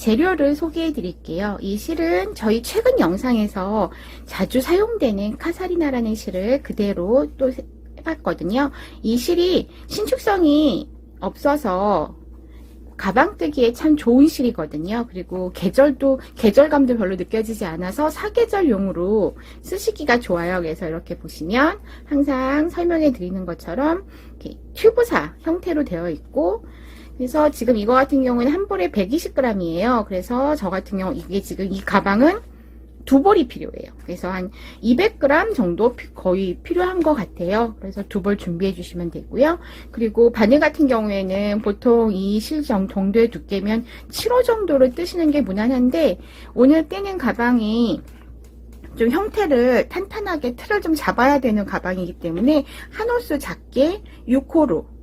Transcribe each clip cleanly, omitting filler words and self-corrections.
재료를 소개해 드릴게요. 이 실은 저희 최근 영상에서 자주 사용되는 카사리나라는 실을 그대로 또 해봤거든요. 이 실이 신축성이 없어서 가방 뜨기에 참 좋은 실이거든요. 그리고 계절감도 별로 느껴지지 않아서 사계절용으로 쓰시기가 좋아요. 그래서 이렇게 보시면 항상 설명해 드리는 것처럼 이렇게 튜브사 형태로 되어 있고, 그래서 지금 이거 같은 경우는 한 볼에 120g이에요. 그래서 저 같은 경우 이게 지금 이 가방은 두 볼이 필요해요. 그래서 한 200g 정도 거의 필요한 것 같아요. 그래서 두 볼 준비해 주시면 되고요. 그리고 바늘 같은 경우에는 보통 이 실 정도의 두께면 7호 정도를 뜨시는 게 무난한데, 오늘 뜨는 가방이 좀 형태를 탄탄하게 틀을 좀 잡아야 되는 가방이기 때문에 한 호수 작게 6호로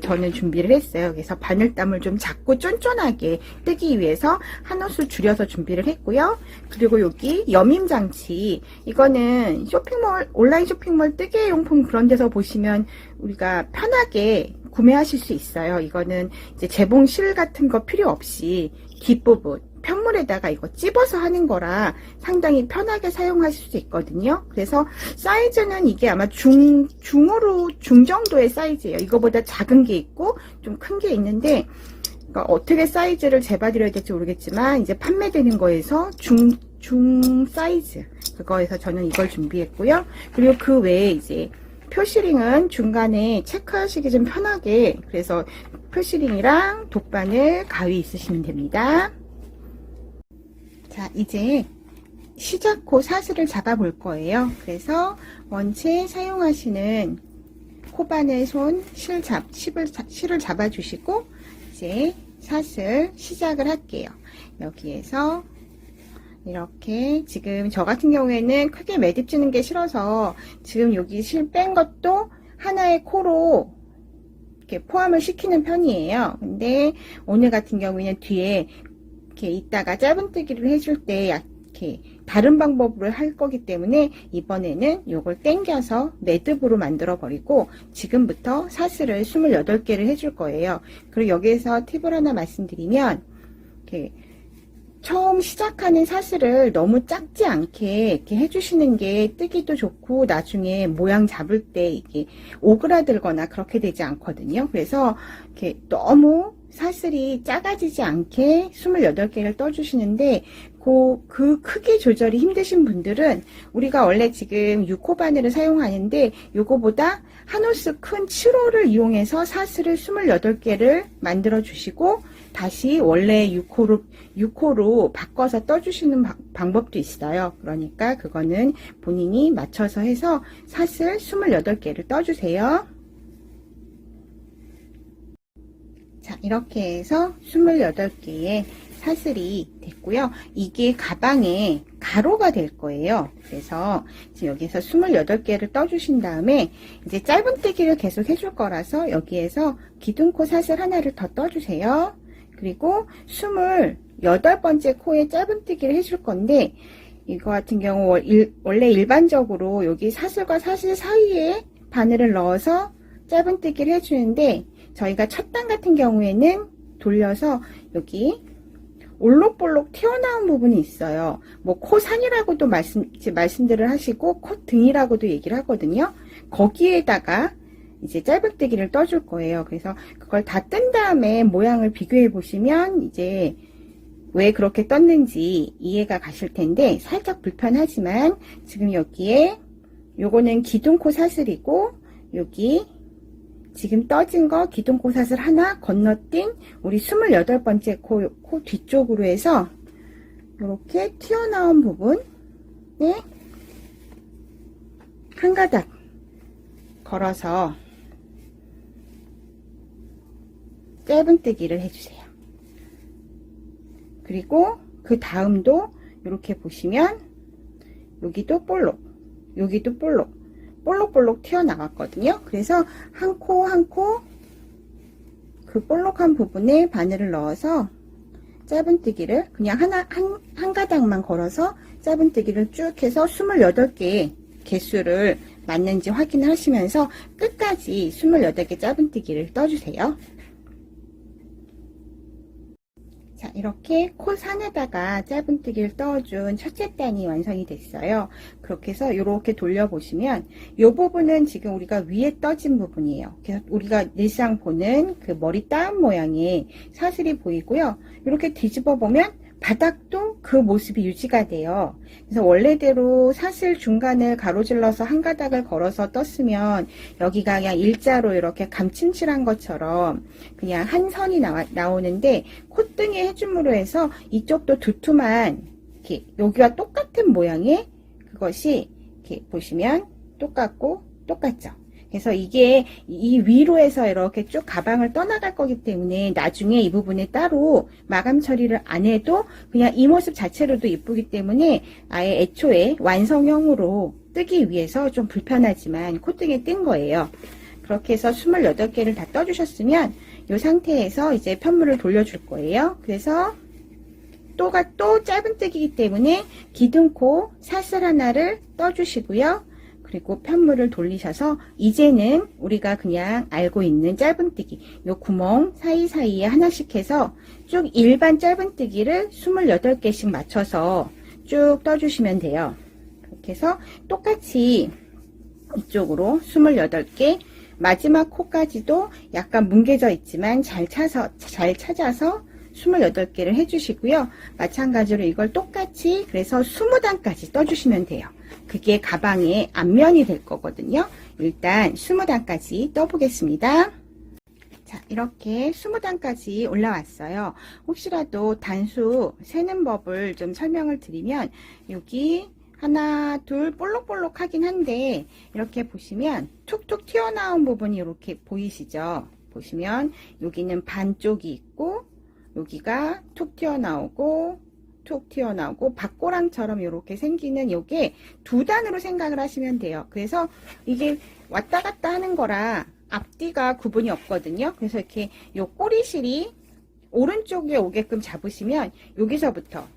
저는 준비를 했어요. 그래서 바늘땀을 좀 작고 쫀쫀하게 뜨기 위해서 한 호수 줄여서 준비를 했고요. 그리고 여기 여밈장치, 이거는 온라인 쇼핑몰 뜨개용품 그런 데서 보시면 우리가 편하게 구매하실 수 있어요. 이거는 이제 재봉실 같은 거 필요 없이 뒷부분 편물에다가 이거 찝어서 하는 거라 상당히 편하게 사용하실 수 있거든요. 그래서 사이즈는 이게 아마 중 정도의 사이즈예요. 이거보다 작은 게 있고 좀 큰 게 있는데, 그러니까 어떻게 사이즈를 재봐드려야 될지 모르겠지만 이제 판매되는 거에서 중 사이즈, 그거에서 저는 이걸 준비했고요. 그리고 그 외에 이제 표시링은 중간에 체크하시기 좀 편하게, 그래서 표시링이랑 돗바늘, 가위 있으시면 됩니다. 자, 이제 시작코 사슬을 잡아 볼 거예요. 그래서 원체 사용하시는 코바늘 손 실을 잡아 주시고 이제 사슬 시작을 할게요. 여기에서 이렇게, 지금 저 같은 경우에는 크게 매듭 주는 게 싫어서 지금 여기 실 뺀 것도 하나의 코로 이렇게 포함을 시키는 편이에요. 근데 오늘 같은 경우에는 뒤에 이렇게 이따가 짧은뜨기를 해줄 때 이렇게 다른 방법으로 할 거기 때문에 이번에는 요걸 당겨서 매듭으로 만들어 버리고 지금부터 사슬을 28개를 해줄 거예요. 그리고 여기에서 팁을 하나 말씀드리면, 이렇게 처음 시작하는 사슬을 너무 작지 않게 이렇게 해주시는 게 뜨기도 좋고 나중에 모양 잡을 때 이게 오그라들거나 그렇게 되지 않거든요. 그래서 이렇게 너무 사슬이 작아지지 않게 28개를 떠주시는데, 그 크기 조절이 힘드신 분들은 우리가 원래 지금 6호 바늘을 사용하는데 요거보다 한 호수 큰 7호를 이용해서 사슬을 28개를 만들어 주시고 다시 원래 6호로 바꿔서 떠주시는 방법도 있어요. 그러니까 그거는 본인이 맞춰서 해서 사슬 28개를 떠주세요. 자, 이렇게 해서 28개의 사슬이 됐고요. 이게 가방에 가로가 될 거예요. 그래서 지금 여기서 28개를 떠주신 다음에 이제 짧은뜨기를 계속 해줄 거라서 여기에서 기둥코 사슬 하나를 더 떠주세요. 그리고 28번째 코에 짧은뜨기를 해줄 건데, 이거 같은 경우 원래 일반적으로 여기 사슬과 사슬 사이에 바늘을 넣어서 짧은뜨기를 해주는데, 저희가 첫 단 같은 경우에는 돌려서 여기 올록볼록 튀어나온 부분이 있어요. 뭐 코산이라고도 말씀들을 하시고 콧등이라고도 얘기를 하거든요. 거기에다가 이제 짧은뜨기를 떠줄 거예요. 그래서 그걸 다 뜬 다음에 모양을 비교해 보시면 이제 왜 그렇게 떴는지 이해가 가실 텐데, 살짝 불편하지만 지금 여기에 요거는 기둥코 사슬이고, 여기 지금 떠진 거 기둥코 사슬 하나 건너뛴 우리 28번째 코 뒤쪽으로 해서 이렇게 튀어나온 부분에 한 가닥 걸어서 짧은뜨기를 해주세요. 그리고 그 다음도 이렇게 보시면 여기도 볼록, 여기도 볼록볼록 튀어나왔거든요. 그래서 한 코 한 코 그 볼록한 부분에 바늘을 넣어서 짧은뜨기를 그냥 한 가닥만 걸어서 짧은뜨기를 쭉 해서 28개의 개수를 맞는지 확인하시면서 끝까지 28개 짧은뜨기를 떠주세요. 자, 이렇게 콧안에다가 짧은뜨기를 떠준 첫째 단이 완성이 됐어요. 그렇게 해서 이렇게 돌려보시면 이 부분은 지금 우리가 위에 떠진 부분이에요. 그래서 우리가 늘상 보는 그 머리 따은 모양의 사슬이 보이고요. 이렇게 뒤집어 보면 바닥도 그 모습이 유지가 돼요. 그래서 원래대로 사슬 중간을 가로질러서 한 가닥을 걸어서 떴으면 여기가 그냥 일자로 이렇게 감침칠한 것처럼 그냥 한 선이 나오는데 콧등에 해줌으로 해서 이쪽도 두툼한 이렇게 여기와 똑같은 모양의 그것이 이렇게 보시면 똑같고 똑같죠. 그래서 이게 이 위로 해서 이렇게 쭉 가방을 떠나갈 거기 때문에 나중에 이 부분에 따로 마감 처리를 안 해도 그냥 이 모습 자체로도 이쁘기 때문에 아예 애초에 완성형으로 뜨기 위해서 좀 불편하지만 콧등에 뜬 거예요. 그렇게 해서 28개를 다 떠주셨으면 이 상태에서 이제 편물을 돌려줄 거예요. 그래서 또 짧은뜨기이기 때문에 기둥코 사슬 하나를 떠주시고요. 그리고 편물을 돌리셔서 이제는 우리가 그냥 알고 있는 짧은뜨기 요 구멍 사이사이에 하나씩 해서 쭉 일반 짧은뜨기를 28개씩 맞춰서 쭉 떠주시면 돼요. 그렇게 해서 똑같이 이쪽으로 28개 마지막 코까지도 약간 뭉개져 있지만 잘 찾아서 28개를 해주시고요. 마찬가지로 이걸 똑같이 그래서 20단까지 떠주시면 돼요. 그게 가방의 앞면이 될 거거든요. 일단 20단까지 떠보겠습니다. 자, 이렇게 20단까지 올라왔어요. 혹시라도 단수 세는 법을 좀 설명을 드리면 여기 하나, 둘 볼록볼록 하긴 한데 이렇게 보시면 툭툭 튀어나온 부분이 이렇게 보이시죠? 보시면 여기는 반쪽이 있고 여기가 툭 튀어나오고 박고랑처럼 이렇게 생기는 요게 두 단으로 생각을 하시면 돼요. 그래서 이게 왔다 갔다 하는 거라 앞뒤가 구분이 없거든요. 그래서 이렇게 요 꼬리실이 오른쪽에 오게끔 잡으시면 여기서부터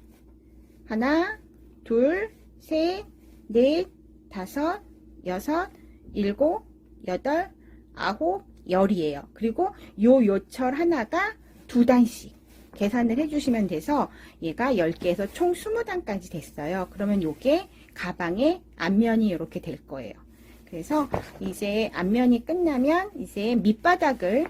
하나, 둘, 셋, 넷, 다섯, 여섯, 일곱, 여덟, 아홉, 열이에요. 그리고 요 요철 하나가 두 단씩 계산을 해주시면 돼서 얘가 10개에서 총 20단까지 됐어요. 그러면 요게 가방의 앞면이 이렇게 될 거예요. 그래서 이제 앞면이 끝나면 이제 밑바닥을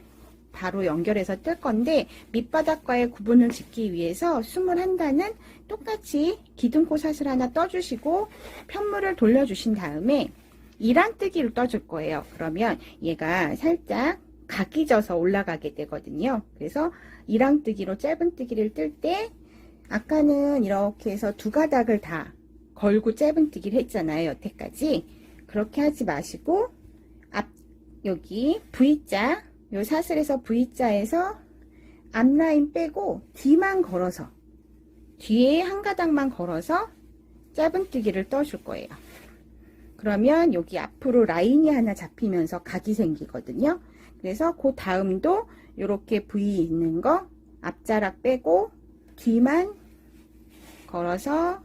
바로 연결해서 뜰 건데 밑바닥과의 구분을 짓기 위해서 21단은 똑같이 기둥코 사슬 하나 떠주시고 편물을 돌려주신 다음에 이랑뜨기를 떠줄 거예요. 그러면 얘가 살짝 각이 져서 올라가게 되거든요. 그래서 이랑뜨기로 짧은뜨기를 뜰 때 아까는 이렇게 해서 두 가닥을 다 걸고 짧은뜨기를 했잖아요. 여태까지. 그렇게 하지 마시고 여기 V자 요 사슬에서 V자에서 앞라인 빼고 뒤만 걸어서 뒤에 한 가닥만 걸어서 짧은뜨기를 떠줄 거예요. 그러면 여기 앞으로 라인이 하나 잡히면서 각이 생기거든요. 그래서 그 다음도 이렇게 V 있는 거 앞자락 빼고 뒤만 걸어서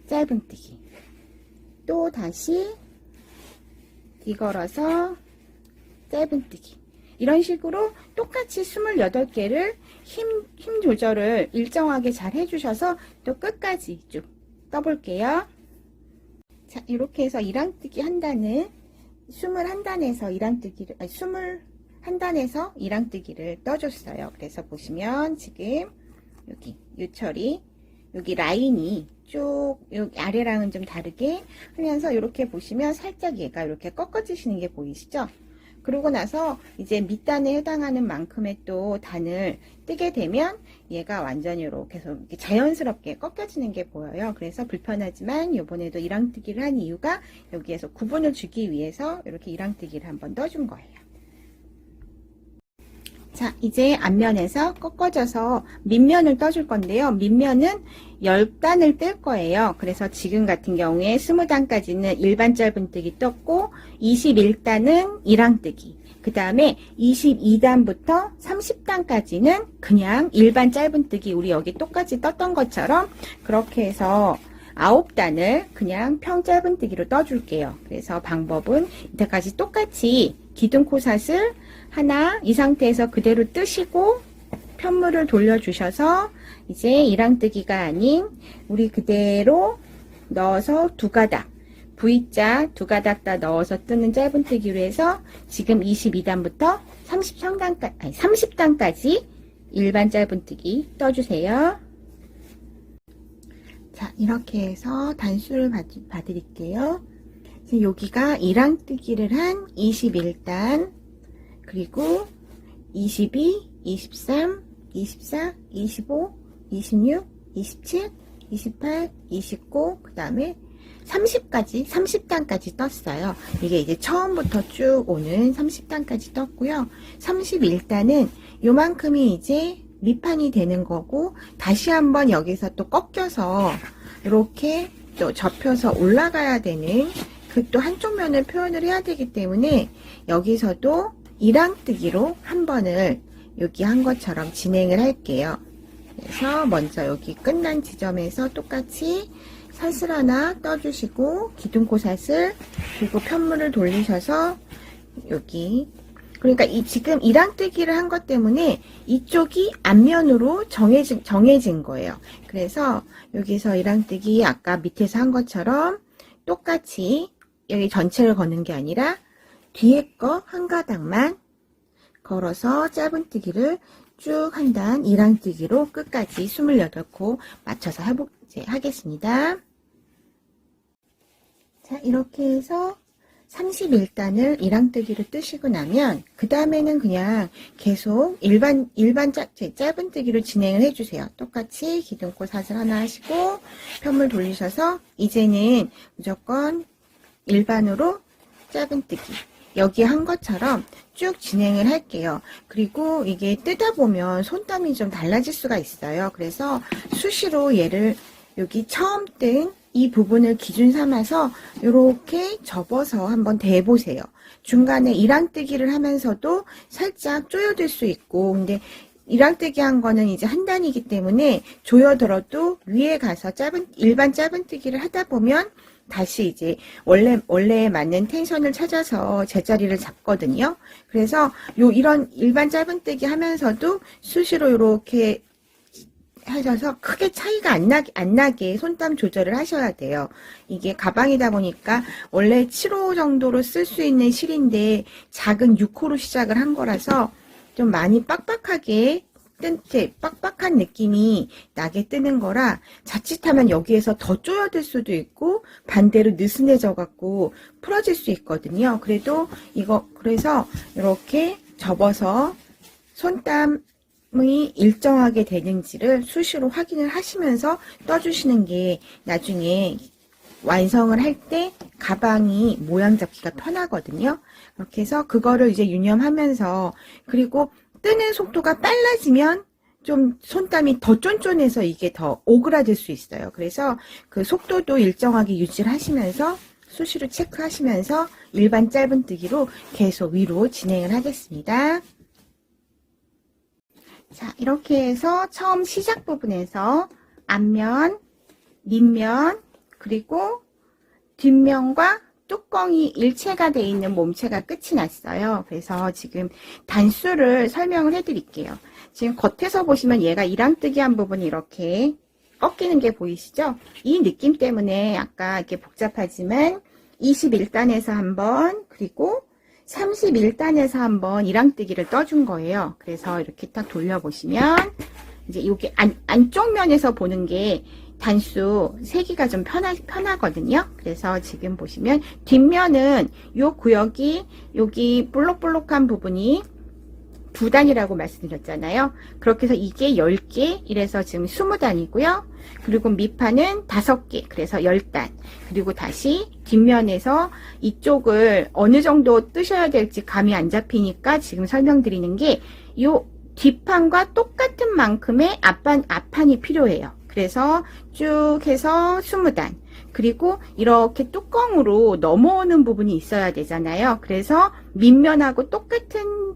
짧은뜨기 또 다시 뒤 걸어서 짧은뜨기 이런 식으로 똑같이 28개를 힘 조절을 일정하게 잘 해주셔서 또 끝까지 쭉 떠볼게요. 자, 이렇게 해서 이랑뜨기 한 단은 21단에서 이랑뜨기를 21단에서 이랑뜨기를 떠줬어요. 그래서 보시면 지금 여기 유철이 여기 라인이 쭉 여기 아래랑은 좀 다르게 하면서 이렇게 보시면 살짝 얘가 이렇게 꺾어지시는 게 보이시죠? 그러고 나서 이제 밑단에 해당하는 만큼의 또 단을 뜨게 되면 얘가 완전히 이렇게 해서 자연스럽게 꺾여지는 게 보여요. 그래서 불편하지만 이번에도 이랑뜨기를 한 이유가 여기에서 구분을 주기 위해서 이렇게 이랑뜨기를 한번 떠준 거예요. 자, 이제 앞면에서 꺾어져서 밑면을 떠줄 건데요. 밑면은 10단을 뜰 거예요. 그래서 지금 같은 경우에 20단까지는 일반 짧은뜨기 떴고 21단은 이랑뜨기 그 다음에 22단부터 30단까지는 그냥 일반 짧은뜨기 우리 여기 똑같이 떴던 것처럼 그렇게 해서 9단을 그냥 평 짧은뜨기로 떠줄게요. 그래서 방법은 이때까지 똑같이 기둥코 사슬 하나 이 상태에서 그대로 뜨시고 편물을 돌려주셔서 이제 이랑뜨기가 아닌 우리 그대로 넣어서 두 가닥, V자 두 가닥 다 넣어서 뜨는 짧은뜨기로 해서 지금 22단부터 30단까지 일반 짧은뜨기 떠주세요. 자, 이렇게 해서 단수를 봐드릴게요. 여기가 이랑뜨기를 한 21단, 그리고 22, 23, 24, 25, 26, 27, 28, 29, 그 다음에 30단까지 떴어요. 이게 이제 처음부터 쭉 오는 30단까지 떴고요. 31단은 요만큼이 이제 밑판이 되는 거고, 다시 한번 여기서 또 꺾여서 이렇게 또 접혀서 올라가야 되는 그 또 한쪽 면을 표현을 해야 되기 때문에 여기서도 이랑뜨기로 한 번을 여기 한 것처럼 진행을 할게요. 그래서 먼저 여기 끝난 지점에서 똑같이 사슬 하나 떠주시고 기둥코사슬, 그리고 편물을 돌리셔서 여기, 그러니까 지금 이랑뜨기를 한 것 때문에 이쪽이 앞면으로 정해진 거예요. 그래서 여기서 이랑뜨기 아까 밑에서 한 것처럼 똑같이 여기 전체를 거는 게 아니라 뒤에 거 한 가닥만 걸어서 짧은뜨기를 쭉 한 단 이랑뜨기로 끝까지 28코 맞춰서 하겠습니다. 자, 이렇게 해서 31단을 이랑뜨기로 뜨시고 나면 그 다음에는 그냥 계속 일반 짧은뜨기로 진행을 해주세요. 똑같이 기둥코 사슬 하나 하시고 편물 돌리셔서 이제는 무조건 일반으로 짧은뜨기 여기 한 것처럼 쭉 진행을 할게요. 그리고 이게 뜨다 보면 손땀이 좀 달라질 수가 있어요. 그래서 수시로 얘를 여기 처음 뜬 이 부분을 기준 삼아서 이렇게 접어서 한번 대보세요. 중간에 이랑뜨기를 하면서도 살짝 조여들 수 있고, 근데 이랑뜨기 한 거는 이제 한 단이기 때문에 조여들어도 위에 가서 일반 짧은뜨기를 하다 보면 다시 이제 원래에 맞는 텐션을 찾아서 제자리를 잡거든요. 그래서 이런 일반 짧은뜨기 하면서도 수시로 이렇게 하셔서 크게 차이가 안 나게 손땀 조절을 하셔야 돼요. 이게 가방이다 보니까 원래 7호 정도로 쓸 수 있는 실인데 작은 6호로 시작을 한 거라서 좀 많이 빡빡한 느낌이 나게 뜨는 거라 자칫하면 여기에서 더 쪼여들 수도 있고 반대로 느슨해져 갖고 풀어질 수 있거든요. 그래서 이렇게 접어서 손땀이 일정하게 되는지를 수시로 확인을 하시면서 떠주시는 게 나중에 완성을 할 때 가방이 모양 잡기가 편하거든요. 그렇게 해서 그거를 이제 유념하면서, 그리고 뜨는 속도가 빨라지면 좀 손땀이 더 쫀쫀해서 이게 더 오그라들 수 있어요. 그래서 그 속도도 일정하게 유지를 하시면서 수시로 체크하시면서 일반 짧은뜨기로 계속 위로 진행을 하겠습니다. 자, 이렇게 해서 처음 시작 부분에서 앞면, 밑면, 그리고 뒷면과 뚜껑이 일체가 되어 있는 몸체가 끝이 났어요. 그래서 지금 단수를 설명을 해드릴게요. 지금 겉에서 보시면 얘가 이랑뜨기 한 부분이 이렇게 꺾이는 게 보이시죠? 이 느낌 때문에 아까 이렇게 복잡하지만 21단에서 한번, 그리고 31단에서 한번 이랑뜨기를 떠준 거예요. 그래서 이렇게 딱 돌려보시면 이제 여기 안쪽 면에서 보는 게 단수 세기가 좀 편하거든요. 그래서 지금 보시면 뒷면은 요 구역이 여기 볼록볼록한 부분이 2단이라고 말씀드렸잖아요. 그렇게 해서 이게 10개, 이래서 지금 20단이고요. 그리고 밑판은 5개, 그래서 10단. 그리고 다시 뒷면에서 이쪽을 어느 정도 뜨셔야 될지 감이 안 잡히니까 지금 설명드리는 게 요 뒷판과 똑같은 만큼의 앞판이 필요해요. 그래서 쭉 해서 20단. 그리고 이렇게 뚜껑으로 넘어오는 부분이 있어야 되잖아요. 그래서 밑면하고 똑같은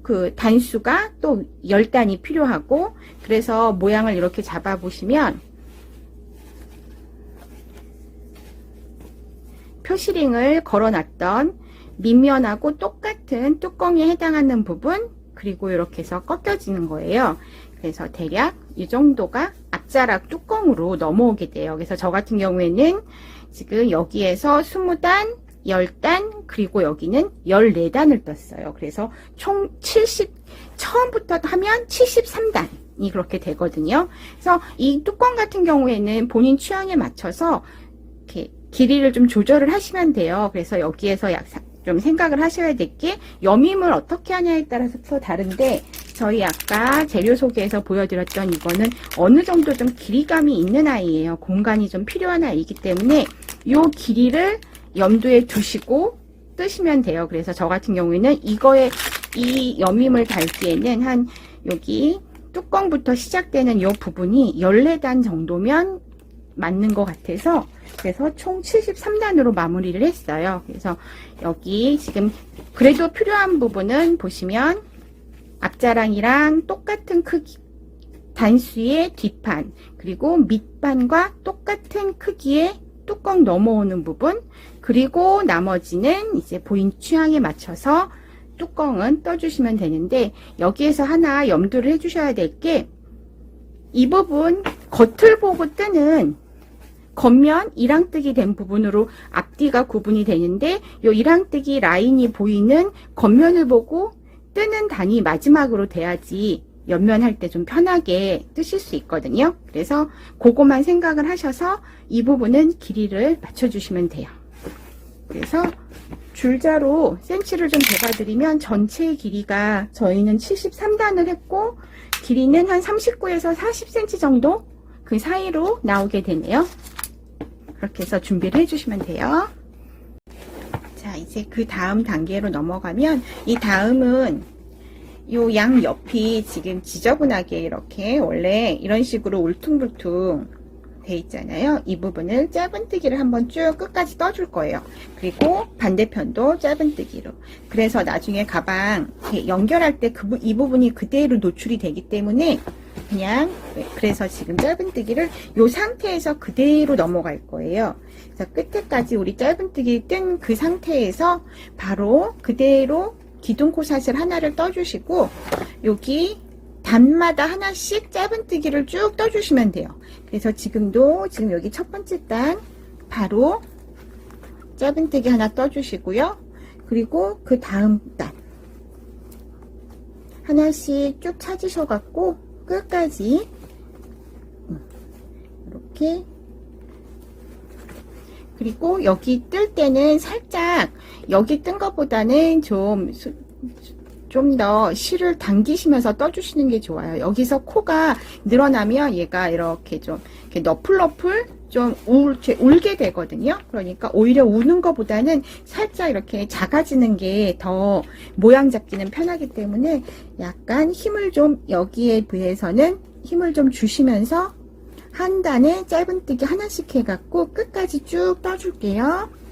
그 단수가 또 10단이 필요하고, 그래서 모양을 이렇게 잡아 보시면 표시링을 걸어 놨던 밑면하고 똑같은 뚜껑에 해당하는 부분, 그리고 이렇게 해서 꺾여지는 거예요. 그래서 대략 이 정도가 앞자락 뚜껑으로 넘어오게 돼요. 그래서 저 같은 경우에는 지금 여기에서 20단, 10단, 그리고 여기는 14단을 떴어요. 그래서 총 70, 처음부터 하면 73단이 그렇게 되거든요. 그래서 이 뚜껑 같은 경우에는 본인 취향에 맞춰서 이렇게 길이를 좀 조절을 하시면 돼요. 그래서 여기에서 좀 생각을 하셔야 될 게 여밈을 어떻게 하냐에 따라서 또 다른데, 저희 아까 재료 소개에서 보여드렸던 이거는 어느 정도 좀 길이감이 있는 아이예요. 공간이 좀 필요한 아이이기 때문에 이 길이를 염두에 두시고 뜨시면 돼요. 그래서 저 같은 경우에는 이거에 이 여밈을 달기에는 한 여기 뚜껑부터 시작되는 이 부분이 14단 정도면 맞는 것 같아서, 그래서 총 73단으로 마무리를 했어요. 그래서 여기 지금 그래도 필요한 부분은 보시면 앞자랑이랑 똑같은 크기, 단수의 뒷판, 그리고 밑판과 똑같은 크기의 뚜껑 넘어오는 부분, 그리고 나머지는 이제 본인 취향에 맞춰서 뚜껑은 떠주시면 되는데, 여기에서 하나 염두를 해주셔야 될 게, 이 부분 겉을 보고 뜨는 겉면 이랑뜨기 된 부분으로 앞뒤가 구분이 되는데, 이 이랑뜨기 라인이 보이는 겉면을 보고 뜨는 단이 마지막으로 돼야지 옆면 할 때 좀 편하게 뜨실 수 있거든요. 그래서 그거만 생각을 하셔서 이 부분은 길이를 맞춰주시면 돼요. 그래서 줄자로 센치를 좀 재봐드리면 전체 길이가 저희는 73단을 했고, 길이는 한 39에서 40cm 정도 그 사이로 나오게 되네요. 그렇게 해서 준비를 해주시면 돼요. 자, 이제 그 다음 단계로 넘어가면, 이 다음은 요 양 옆이 지금 지저분하게 이렇게 원래 이런 식으로 울퉁불퉁 돼 있잖아요. 이 부분을 짧은뜨기를 한번 쭉 끝까지 떠줄 거예요. 그리고 반대편도 짧은뜨기로. 그래서 나중에 가방 이렇게 연결할 때 이 부분이 그대로 노출이 되기 때문에 그냥, 그래서 지금 짧은뜨기를 이 상태에서 그대로 넘어갈 거예요. 그래서 끝에까지 우리 짧은뜨기 뜬 그 상태에서 바로 그대로 기둥코샷을 하나를 떠주시고, 여기 단마다 하나씩 짧은뜨기를 쭉 떠주시면 돼요. 그래서 지금 여기 첫 번째 단 바로 짧은뜨기 하나 떠주시고요. 그리고 그 다음 단 하나씩 쭉 찾으셔갖고 끝까지 이렇게, 그리고 여기 뜰 때는 살짝 여기 뜬 것보다는 좀 더 실을 당기시면서 떠주시는 게 좋아요. 여기서 코가 늘어나면 얘가 이렇게 좀 이렇게 너플너플 좀 울게 되거든요. 그러니까 오히려 우는 것보다는 살짝 이렇게 작아지는 게 더 모양 잡기는 편하기 때문에 약간 힘을 좀, 여기에 비해서는 힘을 좀 주시면서 한 단에 짧은뜨기 하나씩 해갖고 끝까지 쭉 떠줄게요.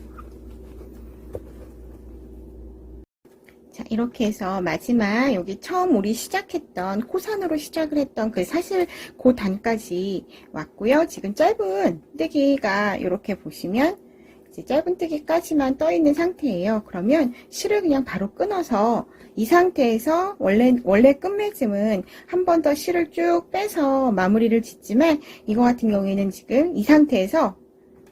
자, 이렇게 해서 마지막 여기 처음 우리 시작했던 코산으로 시작을 했던 그 사실 그 단까지 왔고요. 지금 짧은뜨기가 이렇게 보시면 이제 짧은뜨기까지만 떠 있는 상태예요. 그러면 실을 그냥 바로 끊어서 이 상태에서 원래 끝맺음은 한 번 더 실을 쭉 빼서 마무리를 짓지만, 이거 같은 경우에는 지금 이 상태에서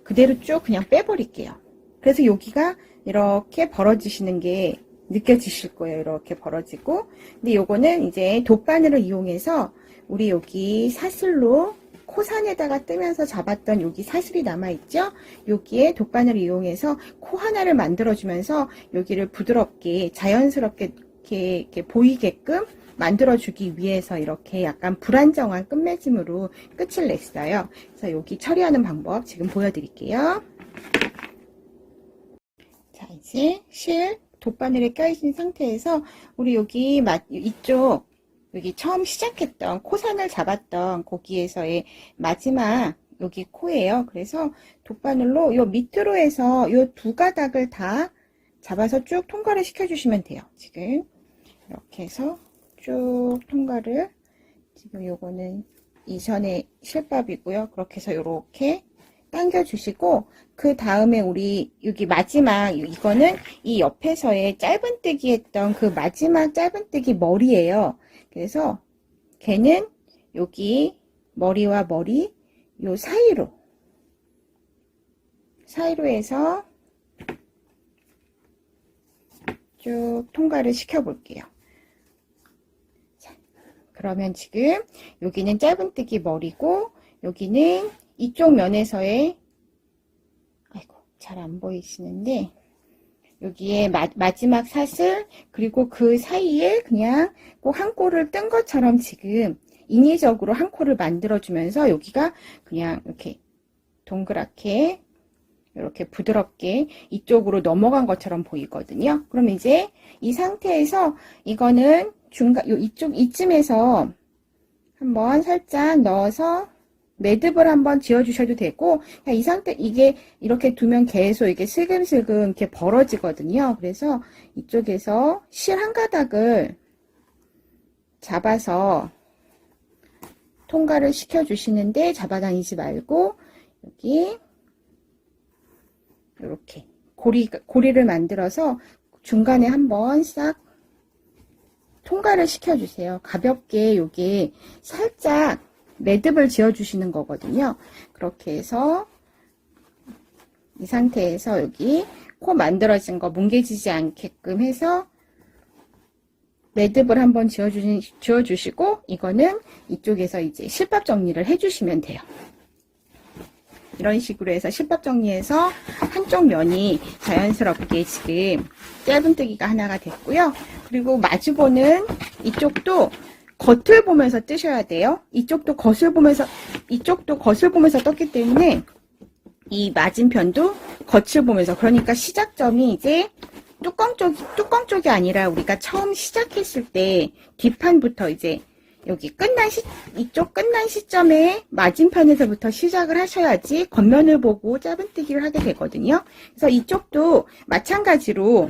그대로 쭉 그냥 빼버릴게요. 그래서 여기가 이렇게 벌어지시는 게 느껴지실 거예요. 이렇게 벌어지고. 근데 요거는 이제 돗바늘을 이용해서 우리 여기 사슬로 코산에다가 뜨면서 잡았던 여기 사슬이 남아있죠? 여기에 돗바늘을 이용해서 코 하나를 만들어주면서 여기를 부드럽게 자연스럽게 이렇게 보이게끔 만들어주기 위해서 이렇게 약간 불안정한 끝맺음으로 끝을 냈어요. 그래서 여기 처리하는 방법 지금 보여드릴게요. 자, 이제 실 돗바늘에 껴있는 상태에서 우리 여기 이쪽 여기 처음 시작했던 코산을 잡았던 거기에서의 마지막 여기 코예요. 그래서 돗바늘로 요 밑으로 해서 요 두 가닥을 다 잡아서 쭉 통과를 시켜주시면 돼요. 지금 이렇게 해서 쭉 통과를, 지금 요거는 이전에 실밥이고요. 그렇게 해서 요렇게 당겨주시고, 그 다음에 우리 여기 마지막, 이거는 이 옆에서의 짧은뜨기 했던 그 마지막 짧은뜨기 머리예요. 그래서 걔는 여기 머리와 머리 요 사이로 해서 쭉 통과를 시켜 볼게요. 자, 그러면 지금 여기는 짧은뜨기 머리고, 여기는 이쪽 면에서의, 아이고 잘 안 보이시는데, 여기에 마지막 사슬, 그리고 그 사이에 그냥 꼭 한 코를 뜬 것처럼 지금 인위적으로 한 코를 만들어주면서 여기가 그냥 이렇게 동그랗게 이렇게 부드럽게 이쪽으로 넘어간 것처럼 보이거든요. 그럼 이제 이 상태에서 이거는 중간, 이쯤에서 한번 살짝 넣어서 매듭을 한번 지어주셔도 되고, 이 상태, 이게 이렇게 두면 계속 이게 슬금슬금 이렇게 벌어지거든요. 그래서 이쪽에서 실 한 가닥을 잡아서 통과를 시켜주시는데, 잡아다니지 말고, 여기, 이렇게 고리를 만들어서 중간에 한번 싹 통과를 시켜주세요. 가볍게 요게 살짝 매듭을 지어주시는 거거든요. 그렇게 해서 이 상태에서 여기 코 만들어진 거 뭉개지지 않게끔 해서 매듭을 한번 지어주시고, 이거는 이쪽에서 이제 실밥 정리를 해주시면 돼요. 이런 식으로 해서 실밥 정리해서 한쪽 면이 자연스럽게 지금 짧은뜨기가 하나가 됐고요. 그리고 마주보는 이쪽도 겉을 보면서 뜨셔야 돼요. 이쪽도 겉을 보면서 떴기 때문에 이 맞은편도 겉을 보면서, 그러니까 시작점이 이제 뚜껑 쪽이 아니라 우리가 처음 시작했을 때 뒷판부터 이제 여기 이쪽 끝난 시점에 맞은편에서부터 시작을 하셔야지 겉면을 보고 짧은뜨기를 하게 되거든요. 그래서 이쪽도 마찬가지로,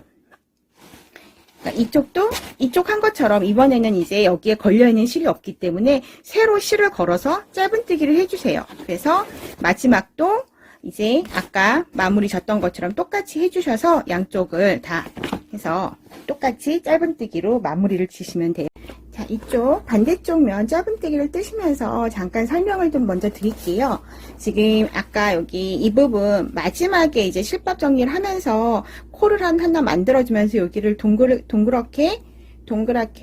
이쪽 한 것처럼 이번에는 이제 여기에 걸려있는 실이 없기 때문에 새로 실을 걸어서 짧은뜨기를 해주세요. 그래서 마지막도 이제 아까 마무리 졌던 것처럼 똑같이 해주셔서 양쪽을 다 해서 똑같이 짧은뜨기로 마무리를 지시면 돼요. 자, 이쪽 반대쪽 면 짧은뜨기를 뜨시면서 잠깐 설명을 좀 먼저 드릴게요. 지금 아까 여기 이 부분 마지막에 이제 실밥 정리를 하면서 코를 하나 만들어주면서 여기를 동그랗게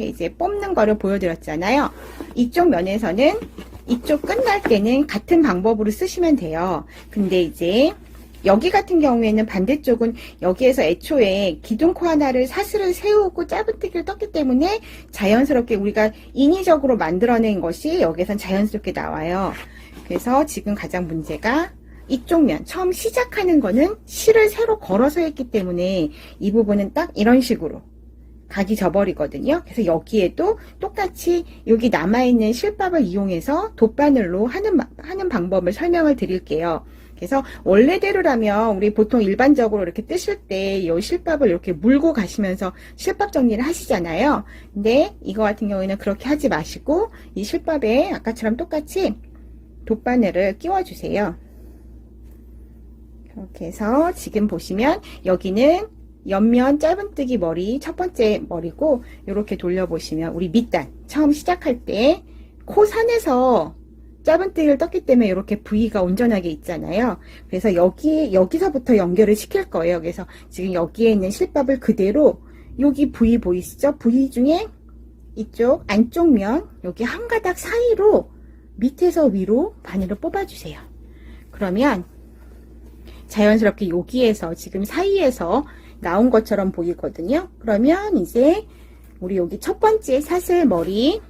이제 뽑는 거를 보여드렸잖아요. 이쪽 면에서는 이쪽 끝날 때는 같은 방법으로 쓰시면 돼요. 근데 이제 여기 같은 경우에는 반대쪽은 여기에서 애초에 기둥코 하나를 사슬을 세우고 짧은뜨기를 떴기 때문에 자연스럽게 우리가 인위적으로 만들어낸 것이 여기선 자연스럽게 나와요. 그래서 지금 가장 문제가 이쪽 면 처음 시작하는 거는 실을 새로 걸어서 했기 때문에 이 부분은 딱 이런 식으로 각이 져버리거든요. 그래서 여기에도 똑같이 여기 남아있는 실밥을 이용해서 돗바늘로 하는 방법을 설명을 드릴게요. 그래서 원래대로라면 우리 보통 일반적으로 이렇게 뜨실 때 이 실밥을 이렇게 물고 가시면서 실밥 정리를 하시잖아요. 근데 이거 같은 경우에는 그렇게 하지 마시고 이 실밥에 아까처럼 똑같이 돗바늘을 끼워주세요. 그렇게 해서 지금 보시면 여기는 옆면 짧은뜨기 머리 첫 번째 머리고, 이렇게 돌려보시면 우리 밑단 처음 시작할 때 코 산에서 짧은뜨기를 떴기 때문에 이렇게 V가 온전하게 있잖아요. 그래서 여기서부터 연결을 시킬 거예요. 그래서 지금 여기에 있는 실밥을 그대로 여기 V 보이시죠? V 중에 이쪽 안쪽 면 여기 한 가닥 사이로 밑에서 위로 바늘을 뽑아주세요. 그러면 자연스럽게 여기에서 지금 사이에서 나온 것처럼 보이거든요. 그러면 이제 우리 여기 첫 번째 사슬 머리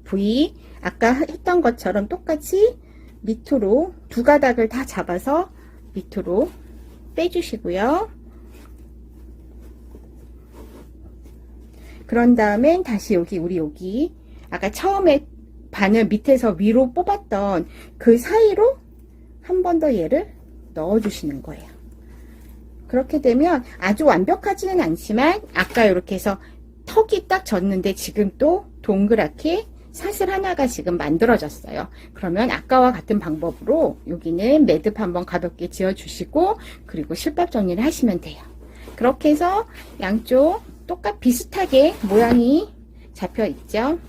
V 아까 했던 것처럼 똑같이 밑으로 두 가닥을 다 잡아서 밑으로 빼주시고요. 그런 다음엔 다시 우리 여기 아까 처음에 바늘 밑에서 위로 뽑았던 그 사이로 한 번 더 얘를 넣어 주시는 거예요. 그렇게 되면 아주 완벽하지는 않지만 아까 이렇게 해서 턱이 딱 졌는데 지금 또 동그랗게 사슬 하나가 지금 만들어졌어요. 그러면 아까와 같은 방법으로 여기는 매듭 한번 가볍게 지어주시고 그리고 실밥 정리를 하시면 돼요. 그렇게 해서 양쪽 비슷하게 모양이 잡혀 있죠.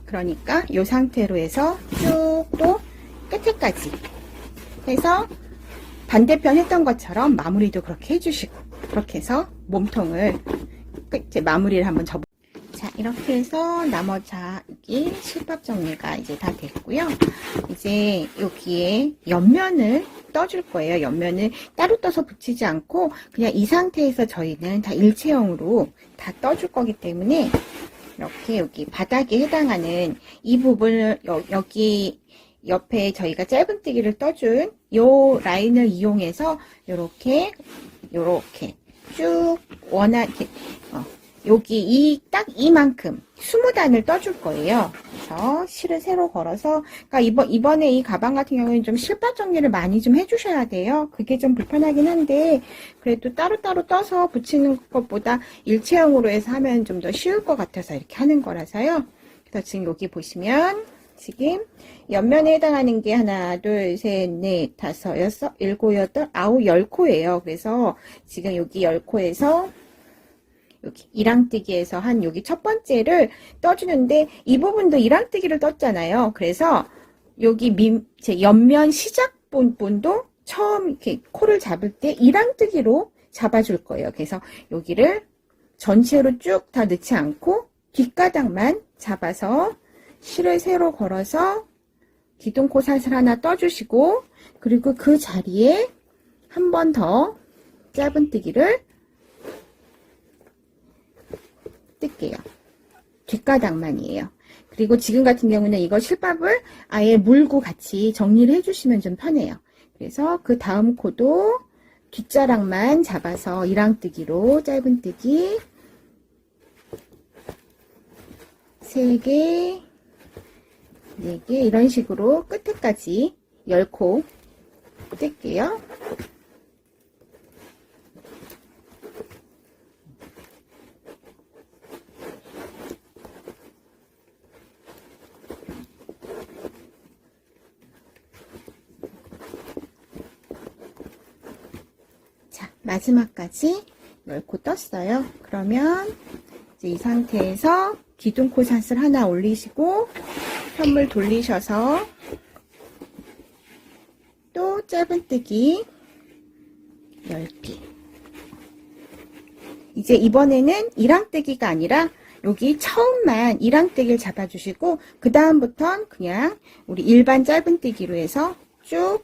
그러니까 이 상태로 해서 쭉 또 끝에까지 해서 반대편 했던 것처럼 마무리도 그렇게 해주시고, 그렇게 해서 몸통을 이제 마무리를 한번 접어. 자, 이렇게 해서 나머지 여기 실밥 정리가 이제 다 됐고요. 이제 여기에 옆면을 떠줄 거예요. 옆면을 따로 떠서 붙이지 않고 그냥 이 상태에서 저희는 다 일체형으로 다 떠줄 거기 때문에 이렇게 여기 바닥에 해당하는 이 부분을 여기 옆에 저희가 짧은뜨기를 떠준 요 라인을 이용해서 요렇게 쭉 원하게 여기 딱 이만큼 20단을 떠줄 거예요. 그래서 실을 세로 걸어서, 그러니까 이번에 이 가방 같은 경우에는 좀 실밥 정리를 많이 좀 해주셔야 돼요. 그게 좀 불편하긴 한데, 그래도 따로따로 떠서 붙이는 것보다 일체형으로 해서 하면 좀 더 쉬울 것 같아서 이렇게 하는 거라서요. 그래서 지금 여기 보시면, 지금 옆면에 해당하는 게 하나, 둘, 셋, 넷, 다섯, 여섯, 일곱, 여덟, 아홉, 10코예요. 그래서 지금 여기 10코에서 여기 이랑뜨기에서 한 여기 첫 번째를 떠주는데 이 부분도 이랑뜨기를 떴잖아요. 그래서 여기 제 옆면 시작 본도 처음 이렇게 코를 잡을 때 이랑뜨기로 잡아줄 거예요. 그래서 여기를 전체로 쭉 다 넣지 않고 뒷가닥만 잡아서 실을 세로 걸어서 기둥코 사슬 하나 떠주시고, 그리고 그 자리에 한 번 더 짧은뜨기를 뜰게요. 뒷가닥만이에요. 그리고 지금 같은 경우는 이거 실밥을 아예 물고 같이 정리를 해주시면 좀 편해요. 그래서 그 다음 코도 뒷자락만 잡아서 이랑뜨기로 짧은뜨기 3개, 4개 이런 식으로 끝에까지 10코 뜰게요. 마지막까지 10코 떴어요. 그러면 이제 이 상태에서 기둥코 사슬 하나 올리시고 편물 돌리셔서 또 짧은뜨기 10개. 이제 이번에는 이랑뜨기가 아니라 여기 처음만 이랑뜨기를 잡아주시고 그 다음부터는 그냥 우리 일반 짧은뜨기로 해서 쭉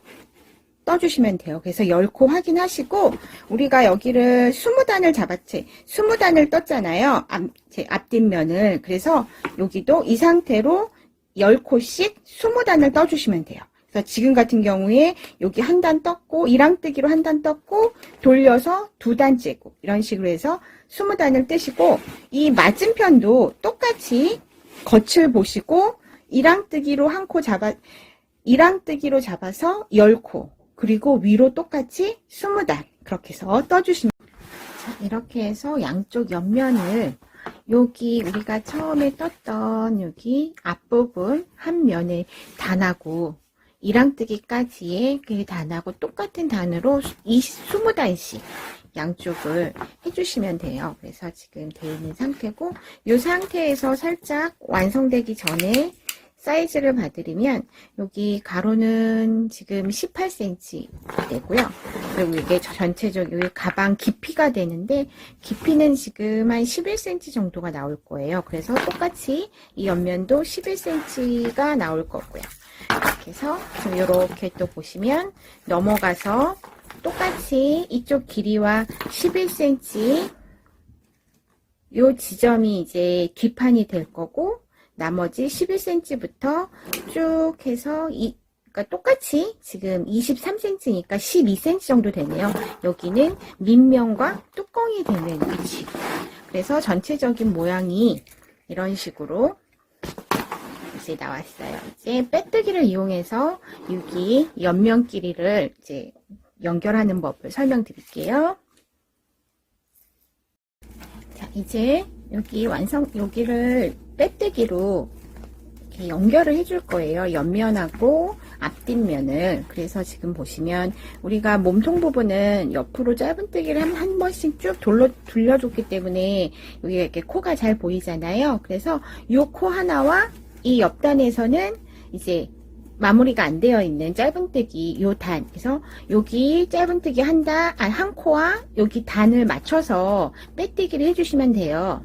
떠주시면 돼요. 그래서 10코 확인하시고 우리가 여기를 20단을 잡았지. 20단을 떴잖아요. 제 앞뒷면을. 그래서 여기도 이 상태로 10코씩 20단을 떠주시면 돼요. 그래서 지금 같은 경우에 여기 한 단 떴고 이랑뜨기로 한 단 떴고 돌려서 2단 째고 이런 식으로 해서 20단을 뜨시고 이 맞은편도 똑같이 겉을 보시고 이랑뜨기로 이랑뜨기로 잡아서 10코 그리고 위로 똑같이 20단 그렇게 해서 떠주시면 자, 이렇게 해서 양쪽 옆면을 여기 우리가 처음에 떴던 여기 앞부분 한 면에 단하고 이랑뜨기까지의 그 단하고 똑같은 단으로 20단씩 양쪽을 해주시면 돼요. 그래서 지금 되어 있는 상태고 이 상태에서 살짝 완성되기 전에 사이즈를 봐드리면 여기 가로는 지금 18cm 되고요. 그리고 이게 전체적으로 가방 깊이가 되는데 깊이는 지금 한 11cm 정도가 나올 거예요. 그래서 똑같이 이 옆면도 11cm가 나올 거고요. 이렇게 해서 이렇게 또 보시면 넘어가서 똑같이 이쪽 길이와 11cm 요 지점이 이제 뒷판이 될 거고 나머지 11cm부터 쭉 해서 그러니까 똑같이 지금 23cm니까 12cm 정도 되네요. 여기는 밑면과 뚜껑이 되는 위치. 그래서 전체적인 모양이 이런 식으로 이제 나왔어요. 이제 빼뜨기를 이용해서 여기 옆면 길이를 이제 연결하는 법을 설명드릴게요. 자, 이제 여기를 빼뜨기로 이렇게 연결을 해줄 거예요. 옆면하고 앞뒷면을. 그래서 지금 보시면 우리가 몸통 부분은 옆으로 짧은뜨기를 한 번씩 쭉 돌려줬기 때문에 여기가 이렇게 코가 잘 보이잖아요. 그래서 이 코 하나와 이 옆단에서는 이제 마무리가 안 되어 있는 짧은뜨기 요 단, 그래서 여기 짧은뜨기 한 코와 여기 단을 맞춰서 빼뜨기를 해주시면 돼요.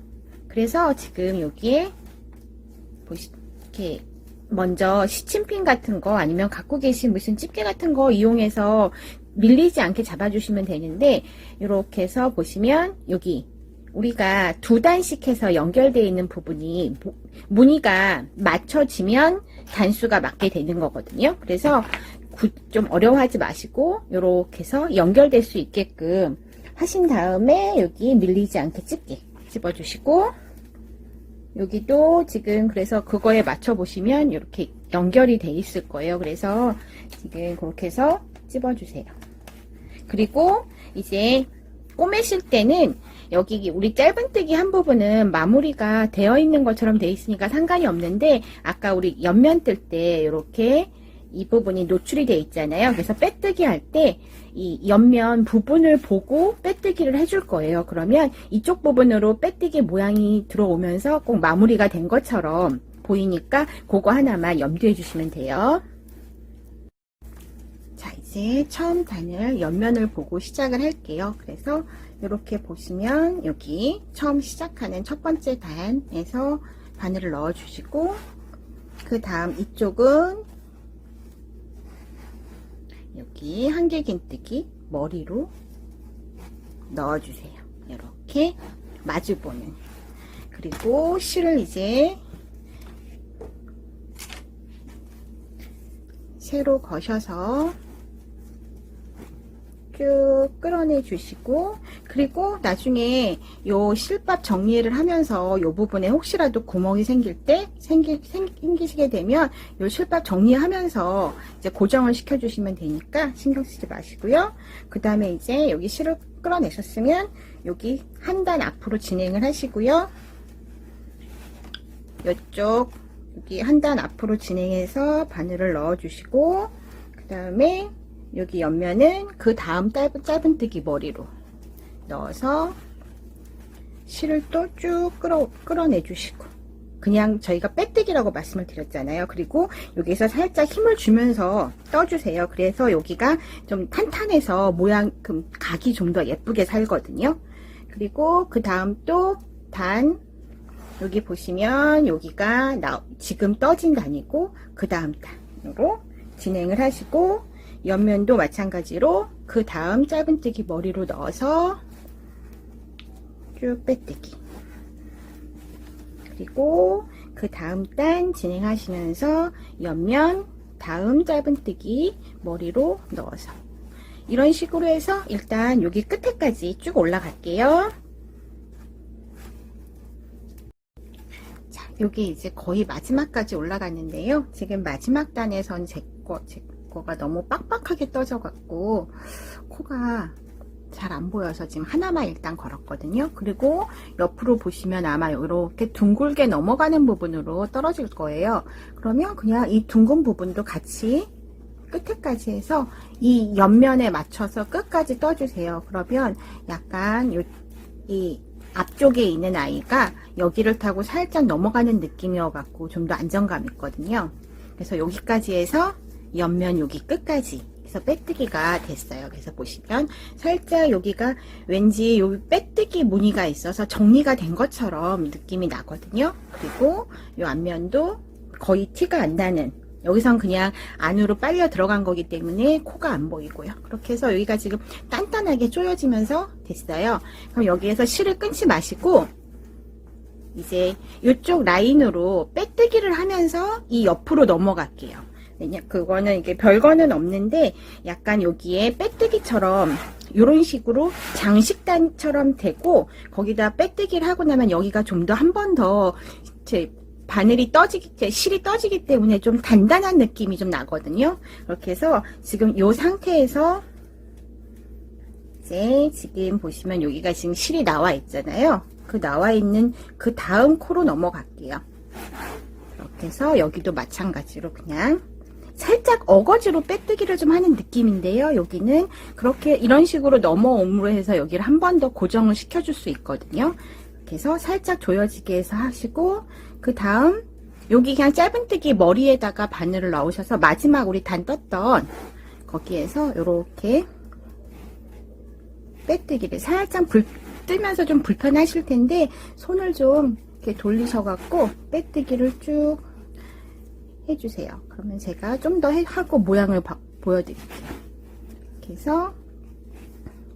그래서 지금 여기에 이렇게 먼저 시침핀 같은 거 아니면 갖고 계신 무슨 집게 같은 거 이용해서 밀리지 않게 잡아주시면 되는데, 이렇게 해서 보시면 여기 우리가 두 단씩 해서 연결되어 있는 부분이 무늬가 맞춰지면 단수가 맞게 되는 거거든요. 그래서 좀 어려워하지 마시고 이렇게 해서 연결될 수 있게끔 하신 다음에 여기 밀리지 않게 집게 집어주시고, 여기도 지금 그래서 그거에 맞춰 보시면 이렇게 연결이 돼 있을 거예요. 그래서 지금 그렇게 해서 집어주세요. 그리고 이제 꼬매실 때는 여기 우리 짧은뜨기 한 부분은 마무리가 되어 있는 것처럼 되어 있으니까 상관이 없는데, 아까 우리 옆면 뜰 때 이렇게 이 부분이 노출이 되어 있잖아요. 그래서 빼뜨기 할 때 이 옆면 부분을 보고 빼뜨기를 해줄 거예요. 그러면 이쪽 부분으로 빼뜨기 모양이 들어오면서 꼭 마무리가 된 것처럼 보이니까 그거 하나만 염두해 주시면 돼요. 자, 이제 처음 단을 옆면을 보고 시작을 할게요. 그래서 이렇게 보시면 여기 처음 시작하는 첫 번째 단에서 바늘을 넣어 주시고, 그 다음 이쪽은 여기 한길긴뜨기 머리로 넣어주세요. 이렇게 마주보는. 그리고 실을 이제 세로 거셔서 쭉 끌어내 주시고, 그리고 나중에 요 실밥 정리를 하면서 요 부분에 혹시라도 구멍이 생길 때 생기시게 되면 요 실밥 정리하면서 이제 고정을 시켜 주시면 되니까 신경 쓰지 마시고요. 그 다음에 이제 여기 실을 끌어내셨으면 여기 한 단 앞으로 진행을 하시고요. 이쪽 여기 한 단 앞으로 진행해서 바늘을 넣어 주시고, 그 다음에 여기 옆면은 그 다음 짧은뜨기 머리로 넣어서 실을 또 쭉 끌어내 주시고, 그냥 저희가 빼뜨기라고 말씀을 드렸잖아요. 그리고 여기서 살짝 힘을 주면서 떠주세요. 그래서 여기가 좀 탄탄해서 각이 좀 더 예쁘게 살거든요. 그리고 그 다음 또 단, 여기 보시면 여기가 지금 떠진 단이고 그 다음 단으로 진행을 하시고, 옆면도 마찬가지로 그 다음 짧은뜨기 머리로 넣어서 쭉 빼뜨기, 그리고 그 다음 단 진행하시면서 옆면 다음 짧은뜨기 머리로 넣어서, 이런 식으로 해서 일단 여기 끝에까지 쭉 올라갈게요. 자, 여기 이제 거의 마지막까지 올라갔는데요. 지금 마지막 단에선 제 거가 너무 빡빡하게 떠져 갖고 코가 잘 안 보여서 지금 하나만 일단 걸었거든요. 그리고 옆으로 보시면 아마 이렇게 둥글게 넘어가는 부분으로 떨어질 거예요. 그러면 그냥 이 둥근 부분도 같이 끝에까지 해서 이 옆면에 맞춰서 끝까지 떠주세요. 그러면 약간 이 앞쪽에 있는 아이가 여기를 타고 살짝 넘어가는 느낌이어 갖고 좀 더 안정감 있거든요. 그래서 여기까지 해서 옆면 여기 끝까지 해서 빼뜨기가 됐어요. 그래서 보시면 살짝 여기가 왠지 여기 빼뜨기 무늬가 있어서 정리가 된 것처럼 느낌이 나거든요. 그리고 이 앞면도 거의 티가 안 나는, 여기선 그냥 안으로 빨려 들어간 거기 때문에 코가 안 보이고요. 그렇게 해서 여기가 지금 단단하게 조여지면서 됐어요. 그럼 여기에서 실을 끊지 마시고 이제 이쪽 라인으로 빼뜨기를 하면서 이 옆으로 넘어갈게요. 그거는 이게 별거는 없는데 약간 여기에 빼뜨기처럼 이런 식으로 장식단처럼 되고, 거기다 빼뜨기를 하고 나면 여기가 좀 더 한 번 더 실이 떠지기 때문에 좀 단단한 느낌이 좀 나거든요. 그렇게 해서 지금 이 상태에서 이제 지금 보시면 여기가 지금 실이 나와 있잖아요. 그 나와 있는 그 다음 코로 넘어갈게요. 그래서 여기도 마찬가지로 그냥 살짝 어거지로 빼뜨기를 좀 하는 느낌인데요. 여기는 그렇게 이런 식으로 넘어옴으로 해서 여기를 한 번 더 고정을 시켜줄 수 있거든요. 그래서 살짝 조여지게 해서 하시고, 그 다음 여기 그냥 짧은뜨기 머리에다가 바늘을 넣으셔서 마지막 우리 단 떴던 거기에서 이렇게 빼뜨기를 살짝 뜨면서 좀 불편하실 텐데 손을 좀 이렇게 돌리셔갖고 빼뜨기를 쭉 해주세요. 그러면 제가 좀 더 하고 모양을 보여드릴게요. 이렇게 해서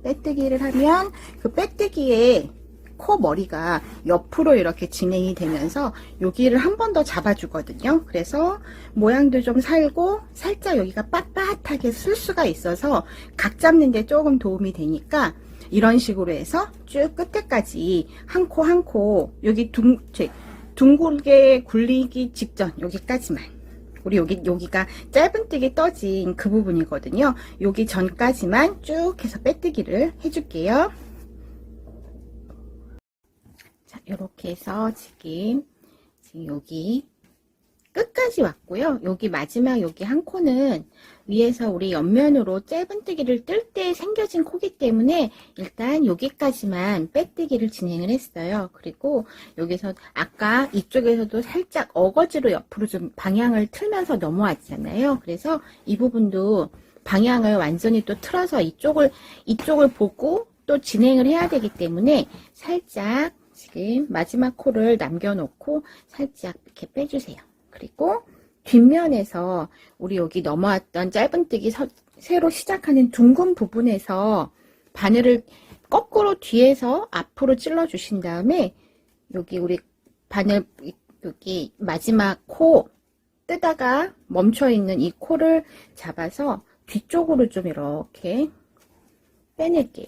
빼뜨기를 하면 그 빼뜨기에 코 머리가 옆으로 이렇게 진행이 되면서 여기를 한 번 더 잡아주거든요. 그래서 모양도 좀 살고 살짝 여기가 빳빳하게 쓸 수가 있어서 각 잡는 데 조금 도움이 되니까 이런 식으로 해서 쭉 끝에까지 한 코 한 코 여기 둥글게 굴리기 직전 여기까지만, 우리 여기가 짧은뜨기 떠진 그 부분이거든요. 여기 전까지만 쭉 해서 빼뜨기를 해줄게요. 자, 이렇게 해서 지금 여기 끝까지 왔고요. 여기 마지막 여기 한 코는 위에서 우리 옆면으로 짧은뜨기를 뜰 때 생겨진 코기 때문에 일단 여기까지만 빼뜨기를 진행을 했어요. 그리고 여기서 아까 이쪽에서도 살짝 어거지로 옆으로 좀 방향을 틀면서 넘어왔잖아요. 그래서 이 부분도 방향을 완전히 또 틀어서 이쪽을 보고 또 진행을 해야 되기 때문에 살짝 지금 마지막 코를 남겨놓고 살짝 이렇게 빼주세요. 그리고 뒷면에서 우리 여기 넘어왔던 짧은뜨기 새로 시작하는 둥근 부분에서 바늘을 거꾸로 뒤에서 앞으로 찔러 주신 다음에 여기 우리 바늘 여기 마지막 코 뜨다가 멈춰 있는 이 코를 잡아서 뒤쪽으로 좀 이렇게 빼낼게요.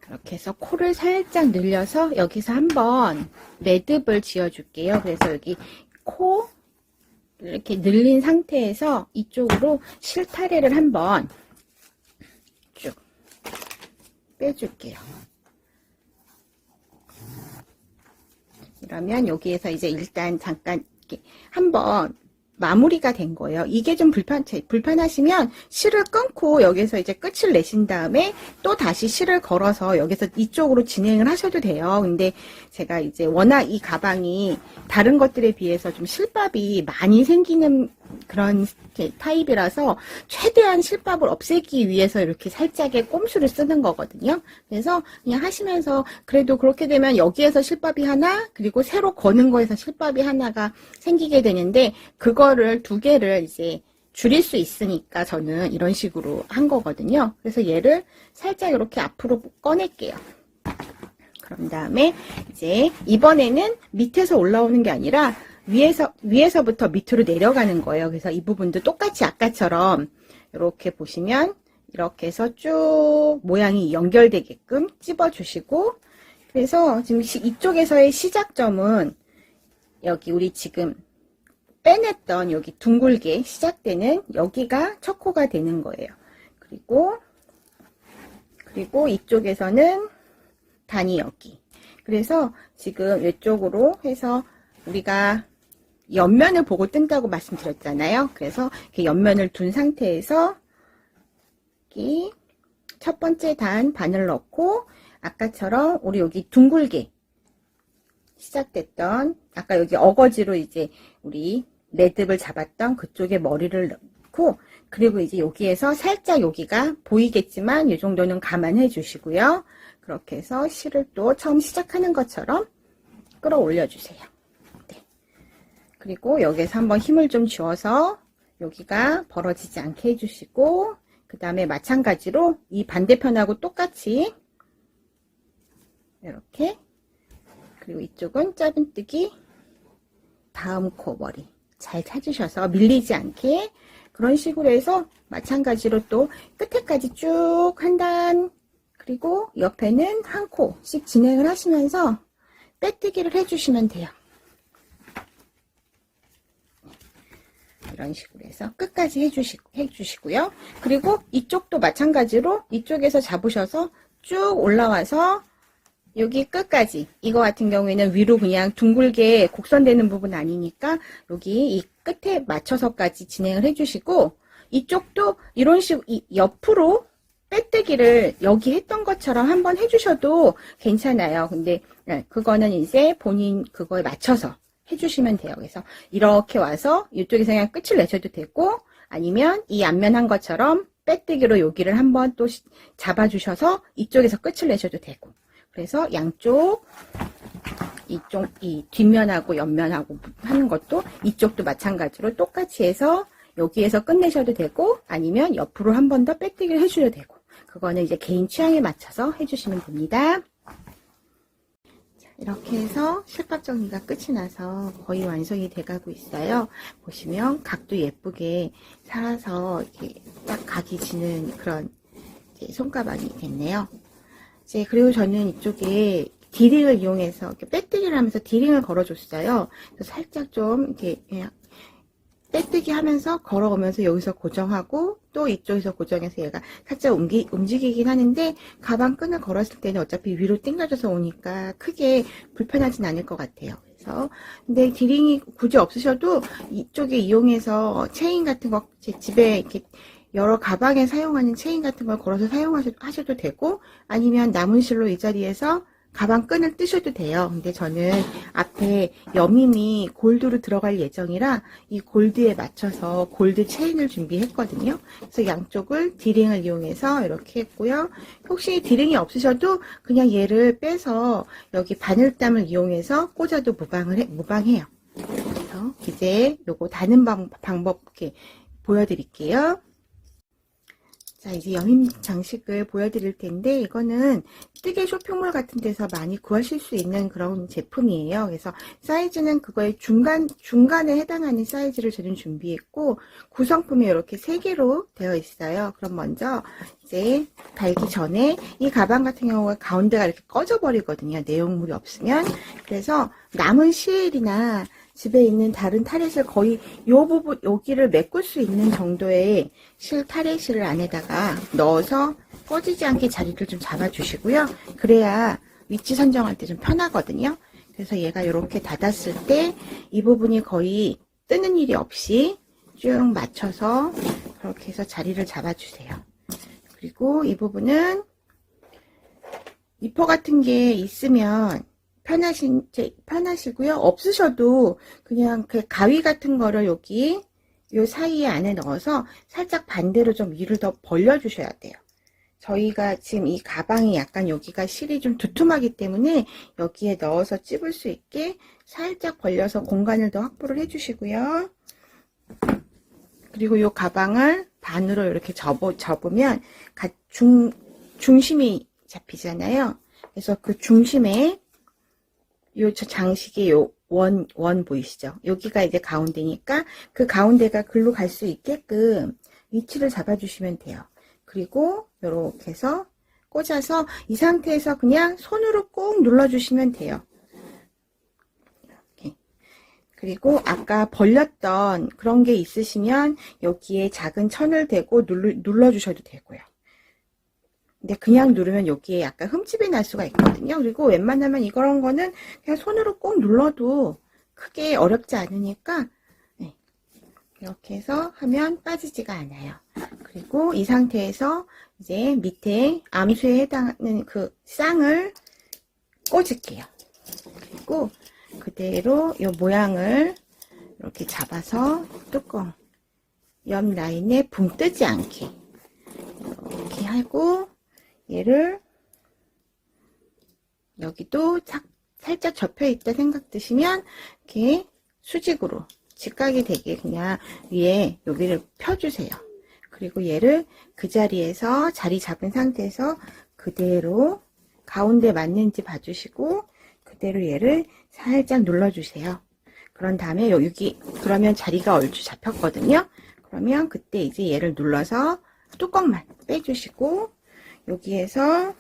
이렇게 해서 코를 살짝 늘려서 여기서 한번 매듭을 지어 줄게요. 그래서 여기 코 이렇게 늘린 상태에서 이쪽으로 실타래를 한번 쭉 빼줄게요. 이러면 여기에서 이제 일단 잠깐 이렇게 한번 마무리가 된 거예요. 이게 좀 불편하시면 실을 끊고 여기서 이제 끝을 내신 다음에 또 다시 실을 걸어서 여기서 이쪽으로 진행을 하셔도 돼요. 근데 제가 이제 워낙 이 가방이 다른 것들에 비해서 좀 실밥이 많이 생기는 그런 타입이라서 최대한 실밥을 없애기 위해서 이렇게 살짝의 꼼수를 쓰는 거거든요. 그래서 그냥 하시면서 그래도 그렇게 되면 여기에서 실밥이 하나, 그리고 새로 거는 거에서 실밥이 하나가 생기게 되는데 그거를 두 개를 이제 줄일 수 있으니까 저는 이런 식으로 한 거거든요. 그래서 얘를 살짝 이렇게 앞으로 꺼낼게요. 그런 다음에 이제 이번에는 밑에서 올라오는 게 아니라 위에서부터 밑으로 내려가는 거예요. 그래서 이 부분도 똑같이 아까처럼 이렇게 보시면 이렇게 해서 쭉 모양이 연결되게끔 찝어 주시고, 그래서 지금 이쪽에서의 시작점은 여기 우리 지금 빼냈던 여기 둥글게 시작되는 여기가 첫 코가 되는 거예요. 그리고 이쪽에서는 단이 여기. 그래서 지금 이쪽으로 해서 우리가 옆면을 보고 뜬다고 말씀드렸잖아요. 그래서 이렇게 옆면을 둔 상태에서 여기 첫 번째 단 바늘 넣고 아까처럼 우리 여기 둥글게 시작됐던 아까 여기 어거지로 이제 우리 매듭을 잡았던 그쪽에 머리를 넣고, 그리고 이제 여기에서 살짝 여기가 보이겠지만 이 정도는 감안해 주시고요. 그렇게 해서 실을 또 처음 시작하는 것처럼 끌어올려 주세요. 네. 그리고 여기에서 한번 힘을 좀 주어서 여기가 벌어지지 않게 해주시고, 그 다음에 마찬가지로 이 반대편하고 똑같이 이렇게, 그리고 이쪽은 짧은뜨기 다음 코 머리 잘 찾으셔서 밀리지 않게 그런 식으로 해서 마찬가지로 또 끝에까지 쭉 한 단, 그리고 옆에는 한 코씩 진행을 하시면서 빼뜨기를 해주시면 돼요. 이런 식으로 해서 끝까지 해주시고요. 그리고 이쪽도 마찬가지로 이쪽에서 잡으셔서 쭉 올라와서 여기 끝까지. 이거 같은 경우에는 위로 그냥 둥글게 곡선되는 부분 아니니까 여기 이 끝에 맞춰서까지 진행을 해주시고, 이쪽도 이런 식으로 옆으로 빼뜨기를 여기 했던 것처럼 한번 해주셔도 괜찮아요. 근데 그거는 이제 본인 그거에 맞춰서 해주시면 돼요. 그래서 이렇게 와서 이쪽에서 그냥 끝을 내셔도 되고, 아니면 이 앞면 한 것처럼 빼뜨기로 여기를 한번 또 잡아주셔서 이쪽에서 끝을 내셔도 되고. 그래서 양쪽 이쪽 이 뒷면하고 옆면하고 하는 것도 이쪽도 마찬가지로 똑같이 해서 여기에서 끝내셔도 되고, 아니면 옆으로 한 번 더 빼뜨기를 해주셔도 되고, 그거는 이제 개인 취향에 맞춰서 해주시면 됩니다. 자, 이렇게 해서 실밥 정리가 끝이 나서 거의 완성이 돼가고 있어요. 보시면 각도 예쁘게 살아서 이렇게 딱 각이 지는 그런 이제 손가방이 됐네요. 이제 그리고 저는 이쪽에 디링을 이용해서 이렇게 빼뜨기를 하면서 디링을 걸어줬어요. 그래서 살짝 좀 이렇게 그냥 빼뜨기 하면서 걸어오면서 여기서 고정하고 또 이쪽에서 고정해서 얘가 살짝 움직이긴 하는데, 가방 끈을 걸었을 때는 어차피 위로 당겨져서 오니까 크게 불편하진 않을 것 같아요. 그래서 근데 디링이 굳이 없으셔도 이쪽에 이용해서 체인 같은 거 집에 이렇게 여러 가방에 사용하는 체인 같은 걸 걸어서 사용하셔도 되고, 아니면 남은 실로 이 자리에서 가방 끈을 뜨셔도 돼요. 근데 저는 앞에 여밈이 골드로 들어갈 예정이라 이 골드에 맞춰서 골드 체인을 준비했거든요. 그래서 양쪽을 디링을 이용해서 이렇게 했고요. 혹시 디링이 없으셔도 그냥 얘를 빼서 여기 바늘담을 이용해서 꽂아도 무방해요. 그래서 이제 요거 다는 방법 이렇게 보여드릴게요. 자, 이제 여밈 장식을 보여드릴 텐데, 이거는 뜨개 쇼핑몰 같은 데서 많이 구하실 수 있는 그런 제품이에요. 그래서 사이즈는 그거의 중간에 해당하는 사이즈를 저는 준비했고, 구성품이 이렇게 3개로 되어 있어요. 그럼 먼저 이제 달기 전에 이 가방 같은 경우가 가운데가 이렇게 꺼져 버리거든요. 내용물이 없으면. 그래서 남은 실이나 집에 있는 다른 타렛을 거의 요 부분, 여기를 메꿀 수 있는 정도의 타렛을 안에다가 넣어서 꺼지지 않게 자리를 좀 잡아주시고요. 그래야 위치 선정할 때 좀 편하거든요. 그래서 얘가 이렇게 닫았을 때 이 부분이 거의 뜨는 일이 없이 쭉 맞춰서 그렇게 해서 자리를 잡아주세요. 그리고 이 부분은 니퍼 같은 게 있으면 편하시고요. 없으셔도 그냥 그 가위 같은 거를 여기 요 사이에 안에 넣어서 살짝 반대로 좀 위를 더 벌려 주셔야 돼요. 저희가 지금 이 가방이 약간 여기가 실이 좀 두툼하기 때문에 여기에 넣어서 찝을 수 있게 살짝 벌려서 공간을 더 확보를 해 주시고요. 그리고 요 가방을 반으로 이렇게 접으면 중심이 잡히잖아요. 그래서 그 중심에 요 장식의 요 원 보이시죠? 여기가 이제 가운데니까 그 가운데가 글로 갈 수 있게끔 위치를 잡아주시면 돼요. 그리고 요렇게 해서 꽂아서 이 상태에서 그냥 손으로 꾹 눌러주시면 돼요. 이렇게. 그리고 아까 벌렸던 그런 게 있으시면 여기에 작은 천을 대고 눌러주셔도 되고요. 근데 그냥 누르면 여기에 약간 흠집이 날 수가 있거든요. 그리고 웬만하면 이런 거는 그냥 손으로 꼭 눌러도 크게 어렵지 않으니까 네. 이렇게 해서 하면 빠지지가 않아요. 그리고 이 상태에서 이제 밑에 암수에 해당하는 그 쌍을 꽂을게요. 그리고 그대로 이 모양을 이렇게 잡아서 뚜껑 옆 라인에 붕 뜨지 않게 이렇게 하고, 얘를 여기도 살짝 접혀 있다 생각 드시면 이렇게 수직으로 직각이 되게 그냥 위에 여기를 펴주세요. 그리고 얘를 그 자리에서 자리 잡은 상태에서 그대로 가운데 맞는지 봐주시고 그대로 얘를 살짝 눌러주세요. 그런 다음에 여기 그러면 자리가 얼추 잡혔거든요. 그러면 그때 이제 얘를 눌러서 뚜껑만 빼주시고, 여기에서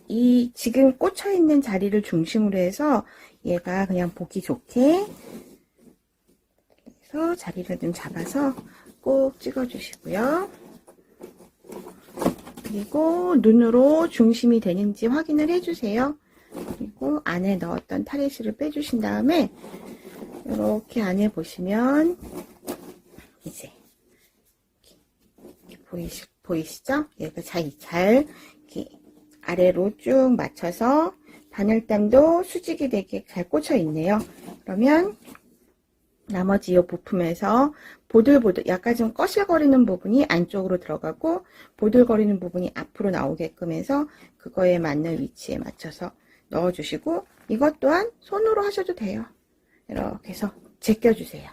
이 지금 꽂혀 있는 자리를 중심으로 해서 얘가 그냥 보기 좋게 해서 자리를 좀 잡아서 꼭 찍어 주시고요. 그리고 눈으로 중심이 되는지 확인을 해 주세요. 그리고 안에 넣었던 탈의실을 빼주신 다음에 이렇게 안에 보시면 이제 보이시죠? 얘가 잘 이렇게 아래로 쭉 맞춰서 바늘땀도 수직이 되게 잘 꽂혀 있네요. 그러면 나머지 이 부품에서 보들보들 약간 좀 거실거리는 부분이 안쪽으로 들어가고 보들거리는 부분이 앞으로 나오게끔 해서 그거에 맞는 위치에 맞춰서 넣어주시고 이것 또한 손으로 하셔도 돼요. 이렇게 해서 제껴주세요.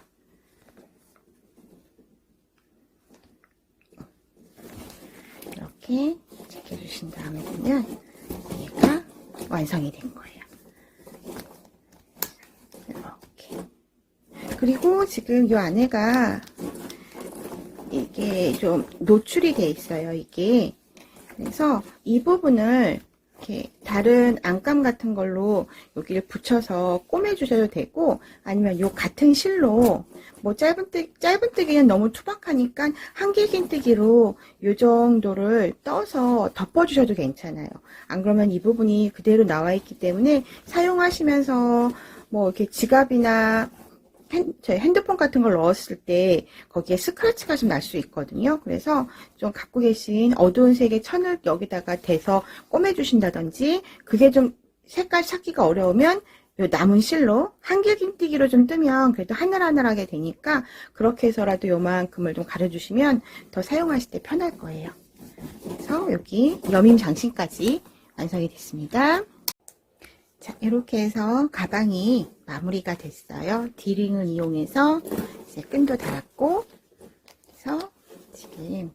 이렇게 제껴주신 다음에 보면 얘가 완성이 된 거예요. 이렇게. 그리고 지금 이 안에가 이게 좀 노출이 돼 있어요. 이게. 그래서 이 부분을 이렇게 다른 안감 같은 걸로 여기를 붙여서 꼬매주셔도 되고 아니면 요 같은 실로 뭐 짧은뜨기는 너무 투박하니까 한길긴뜨기로 요 정도를 떠서 덮어주셔도 괜찮아요. 안 그러면 이 부분이 그대로 나와 있기 때문에 사용하시면서 뭐 이렇게 지갑이나 저희 핸드폰 같은 걸 넣었을 때 거기에 스크래치가 좀 날 수 있거든요. 그래서 좀 갖고 계신 어두운 색의 천을 여기다가 대서 꼬매주신다든지 그게 좀 색깔 찾기가 어려우면 요 남은 실로 한길긴뜨기로 좀 뜨면 그래도 하늘하늘하게 되니까 그렇게 해서라도 요만큼을 좀 가려주시면 더 사용하실 때 편할 거예요. 그래서 여기 여밈 장식까지 완성이 됐습니다. 자, 이렇게 해서 가방이 마무리가 됐어요. D링을 이용해서 이제 끈도 달았고, 그래서 지금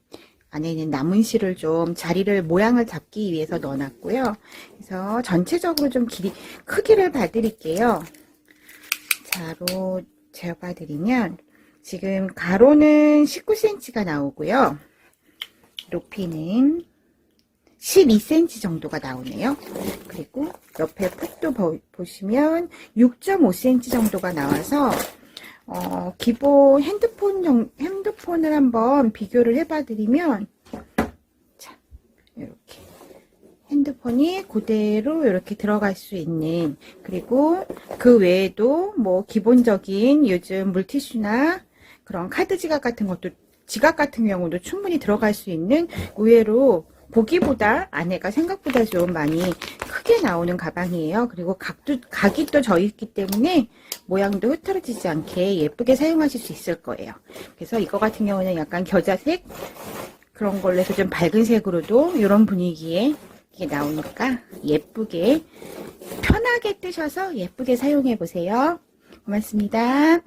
안에 있는 남은 실을 좀 자리를 모양을 잡기 위해서 넣어놨고요. 그래서 전체적으로 좀 크기를 봐드릴게요. 자로 재봐드리면 지금 가로는 19cm가 나오고요. 높이는 12cm 정도가 나오네요. 그리고 옆에 폭도 보시면 6.5cm 정도가 나와서 기본 핸드폰을 한번 비교를 해봐 드리면 자, 이렇게 핸드폰이 그대로 이렇게 들어갈 수 있는 그리고 그 외에도 뭐 기본적인 요즘 물티슈나 그런 카드 지갑 같은 것도 지갑 같은 경우도 충분히 들어갈 수 있는 의외로 보기보다 안에가 생각보다 좀 많이 크게 나오는 가방이에요. 그리고 각이 또 져 있기 때문에 모양도 흐트러지지 않게 예쁘게 사용하실 수 있을 거예요. 그래서 이거 같은 경우는 약간 겨자색 그런 걸로 해서 좀 밝은 색으로도 이런 분위기에 이게 나오니까 예쁘게 편하게 뜨셔서 예쁘게 사용해 보세요. 고맙습니다.